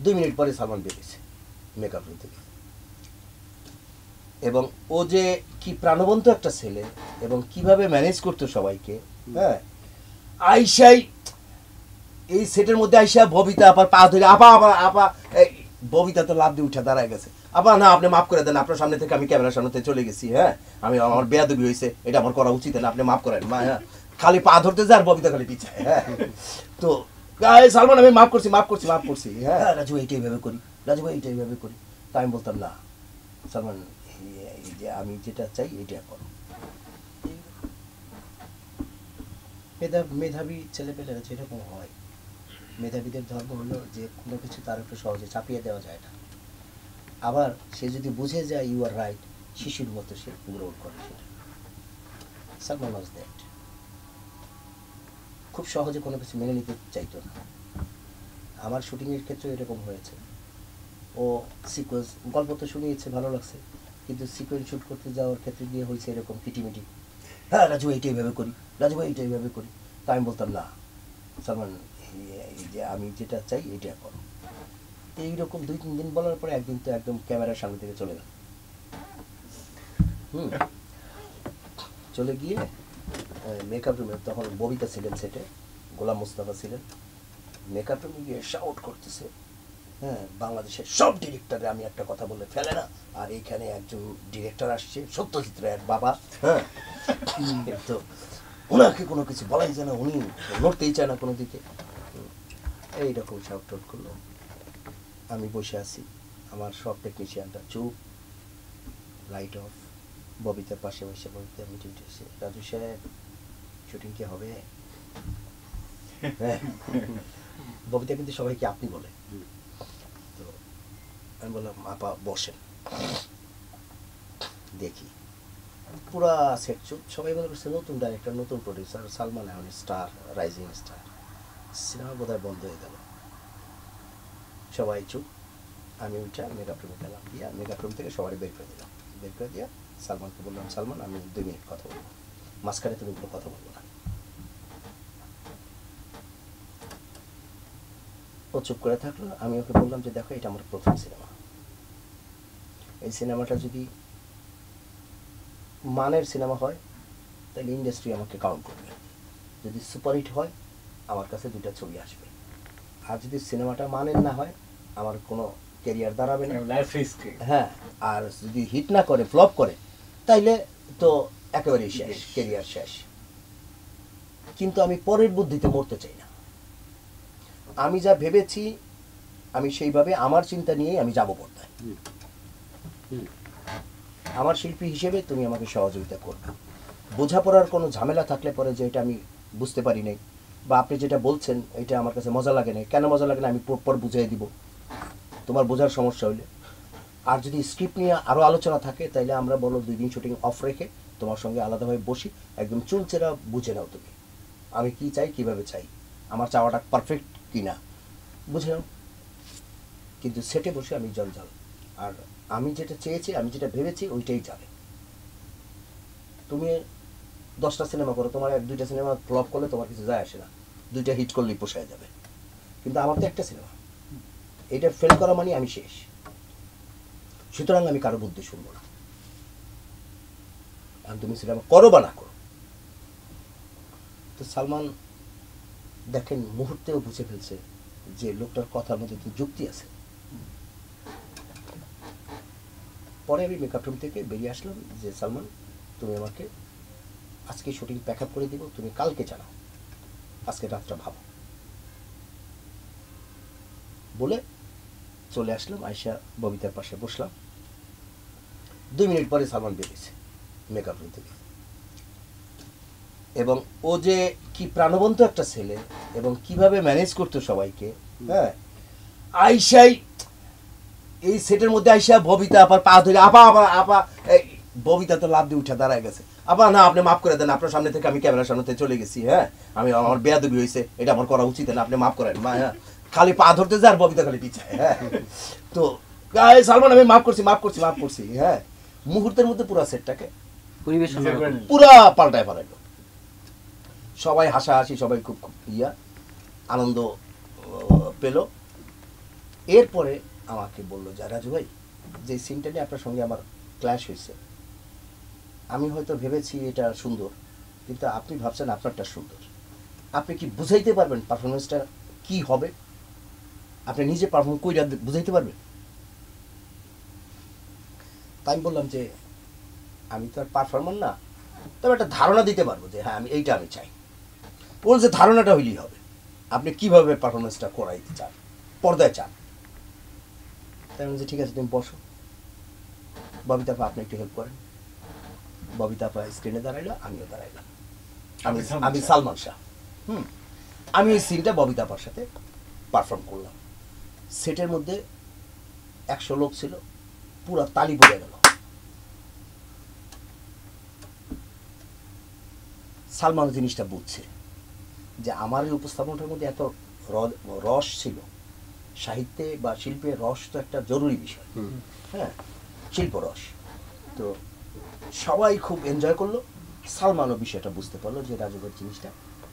2 minute পরে সালমান বেরিয়েছে makeup room থেকে। এবং ও যে কি প্রাণবন্ত একটা ছেলে এবং কিভাবে ম্যানেজ করতো সবাইকে। হ্যাঁ, আইসাই এই সেটের মধ্যে আইসা ববিতা আবার পা ধরে আপা আপা আপা, ববিতা তো লাভ দিয়ে উঠে দাঁড়ায় গেছে। আপা না, আপনি মাফ করে দেন, আপনার সামনে থেকে আমি ক্যামেরার সামনে থেকে চলে গেছি। হ্যাঁ, আমি আমার বেয়াদবি হয়েছে, এটা আমার করা উচিত না, আপনি মাফ করেন মা। হ্যাঁ, খালি পা ধরতে যায় আর ববিতা খালি পিছায়। হ্যাঁ, তো সালমান আমি মাফ করছি মাফ করছি মাফ করছি। হ্যাঁ রাজু, এইটাই ভাবে করি, রাজু ভাই এইটাই ভাবে করি। তা আমি বলতাম না সালমান, এই যে আমি যেটা চাই এটা করো। মেধাবী ছেলেপেলেরা যেরকম হয়, মেধাবীদের ধর্ম হলো যে কোনো কিছু তার একটু সহজে চাপিয়ে দেওয়া যায় না। আবার সে যদি বুঝে যায় ইউ আর রাইট, শিশুর মতো সে গ্রহণ করে সেটা। Salman was that. খুব সহজে কোনো কিছু মেনে নিতে চাইতো না। আমার শুটিংয়ের ক্ষেত্রে এরকম হয়েছে। ও সিকোয়েন্স গল্প তো শুনিয়েছে, ভালো লাগছে, কিন্তু সিকোয়েন্স শ্যুট করতে যাওয়ার ক্ষেত্রে গিয়ে হয়েছে এরকম কিটিমিটি। হ্যাঁ রাজু এইটাই ভাবে করি, রাজু ভাই এইটাই ভাবে করি। তা আমি বলতাম না সালমান, এই যে আমি যেটা চাই এটা করো। এইরকম 2-3 দিন বলার পরে একদিন তো একদম ক্যামেরার সামনে থেকে চলে গেল। চলে গিয়ে মেকআপ রুমে, তখন ববিতা ছিলেন সেটে, গোলাম মোস্তফা ছিলেন। মেকআপ রুমে গিয়ে শাউট করতেছে, হ্যাঁ বাংলাদেশের সব ডিরেক্টরে আমি একটা কথা বলে ফেলে না, আর এইখানে একজন ডিরেক্টর আসছে সত্যজিৎ রায়ের বাবা। হ্যাঁ, তো ওনাকে কোনো কিছু বলাই যায় না, উনি নড়তেই চায় না কোনো দিকে। এইরকম শাউট টাউট করলো। আমি বসে আছি, আমার সব টেকনিশিয়ানটা চুপ, লাইট অফ। ববিতার পাশে বসে ববিতা মিটিং এসে, রাজু সাহেব শুটিং কি হবে? হ্যাঁ, ববিতা কিন্তু সবাইকে আপনি বলে। তো আমি বললাম আপা বসেন, দেখি। পুরা সেট চুপ, সবাই মনে করছে নতুন ডাইরেক্টর, নতুন প্রডিউসার, সালমান এখন স্টার, রাইজিং স্টার, সিনেমা বোধহয় বন্ধ হয়ে গেল। সবাই চুপ। আমি উঠে মেকআপ রুমে গেলাম, গিয়া মেকআপ রুম থেকে সবাই বের করে দিলাম। বের করে দিয়া সালমানকে বললাম, সালমান আমি 2 মিনিট কথা বলবো, মাঝখানে তুমি কোনো কথা বলবো না। ও চুপ করে থাকলো। আমি ওকে বললাম যে দেখো, এটা আমার প্রথম সিনেমা, এই সিনেমাটা যদি মানের সিনেমা হয় তাহলে ইন্ডাস্ট্রি আমাকে কাউন্ট করবে, যদি সুপারহিট হয় আমার কাছে 2টা ছবি আসবে, আর যদি সিনেমাটা মানের না হয় আমার কোনো ক্যারিয়ার দাঁড়াবে না, লাইফ রিস্ক। হ্যাঁ, আর যদি হিট না করে, ফ্লপ করে, তাইলে তো একেবারেই শেষ, ক্যারিয়ার শেষ। কিন্তু আমি পরের বুদ্ধিতে মরতে চাই না। আমি যা ভেবেছি আমি সেইভাবে আমার চিন্তা নিয়েই আমি যাবো পর্দায়। আমার শিল্পী হিসেবে তুমি আমাকে সহযোগিতা করবে। বোঝাপড়ার কোনো ঝামেলা থাকলে পরে যে এটা আমি বুঝতে পারি নাই, বা আপনি যেটা বলছেন এটা আমার কাছে মজা লাগে না, কেন মজা লাগে না আমি পর বুঝিয়ে দিব তোমার বোঝার সমস্যা হইলে। আর যদি স্ক্রিপ্ট নিয়ে আরও আলোচনা থাকে তাইলে আমরা বলো 2 দিন শুটিং অফ রেখে তোমার সঙ্গে আলাদাভাবে বসি, একদম চুলচেরা বুঝে নাও তুমি আমি কি চাই, কিভাবে চাই, আমার চাওয়াটা পারফেক্ট কিনা বুঝে নাও। কিন্তু সেটে বসে আমি জঞ্জাল, আর আমি যেটা চেয়েছি, আমি যেটা ভেবেছি ওইটাই যাবে। তুমি 10টা সিনেমা করো, তোমার 1-2টা সিনেমা ফ্লপ করলে তোমার কিছু যায় আসে না, 2টা হিট করলেই পোষায় যাবে। কিন্তু আমার তো একটা সিনেমা, এটা ফেল করা মানে আমি শেষ। সুতরাং আমি কারো বুদ্ধি শুনবো না, আর তুমি সিনেমা করো বা না করো। তো সালমান দেখেন মুহূর্তেও বুঝে ফেলছে যে লোকটার কথার মধ্যে তো যুক্তি আছে। পরে আমি মেকআপ রুম থেকে বেরিয়ে আসলাম যে সালমান তুমি আমাকে আজকে শুটিং প্যাক আপ করে দিব, তুমি কালকে জানাও, আজকে রাতটা ভাবো বলে চলে আসলাম। আয়শা ববিতার পাশে বসলাম। 2 মিনিট পরে সালমান বেরিয়েছে মেকআপ রুম থেকে। এবং ও যে কি প্রাণবন্ত একটা ছেলে এবং কিভাবে ম্যানেজ করতো সবাইকে। হ্যাঁ, আয়শাই এই সেটের মধ্যে আয়শা ববিতা আবার পা ধরে আপা আপা আপা, ববিতা তো লাভ দিয়ে উঠে দাঁড়ায় গেছে। আপা না, আপনি মাফ করে দেন, আপনার সামনে থেকে আমি ক্যামেরার সামনে থেকে চলে গেছি। হ্যাঁ, আমি আমার বেয়াদবি হয়েছে, এটা আমার করা উচিত না, আপনি মাফ করেন মা। হ্যাঁ, খালি পা ধরতে যায় আর ববিতা খালি পিছায়। হ্যাঁ, তো সালমান আমি মাফ করছি মাফ করছি মাফ করছি। হ্যাঁ, মুহূর্তের মধ্যে পুরো সেটটাকে পরিবেশ পুরা পাল্টায় ফেলাইলো। সবাই হাসাহাসি, সবাই খুব খুব আনন্দ পেল। এরপরে আমাকে বললো যে রাজু ভাই, যে সিনটা নিয়ে আপনার সঙ্গে আমার ক্ল্যাশ হয়েছে, আমি হয়তো ভেবেছি এটা সুন্দর, কিন্তু আপনি ভাবছেন আপনারটা সুন্দর, আপনি কি বুঝাইতে পারবেন পারফরমেন্সটা কি হবে? আপনি নিজে পারফর্ম কইরা বুঝাইতে পারবেন? তাই আমি বললাম যে আমি তো আর পারফর্মার না, তবে একটা ধারণা দিতে পারবো যে হ্যাঁ আমি এইটা আমি চাই। ওর যে ধারণাটা হইলেই হবে, আপনি কিভাবে পারফরমেন্সটা করাইতে চান, পর্দায় চান। তাই আমি বলছি ঠিক আছে তুমি বসো, ববিতা আপা আপনি একটু হেল্প করেন। ববিতা আপা স্ক্রিনে দাঁড়াইলো, আমিও দাঁড়াইলাম, আমি সালমান শাহ। আমি এই সিনটা ববিতা আপার সাথে পারফর্ম করলাম। সেটের মধ্যে 100 লোক ছিল, পুরো তালি পড়ে গেল। সালমান জিনিসটা বুঝছে যে আমার এই উপস্থাপনটার মধ্যে এত রস ছিল। সাহিত্যে বা শিল্পের রস তো একটা জরুরি বিষয়, হ্যাঁ, শিল্প রস। তো সবাই খুব এনজয় করলো। সালমানও বিষয়টা বুঝতে পারলো যে রাজুভাইয়ের জিনিসটা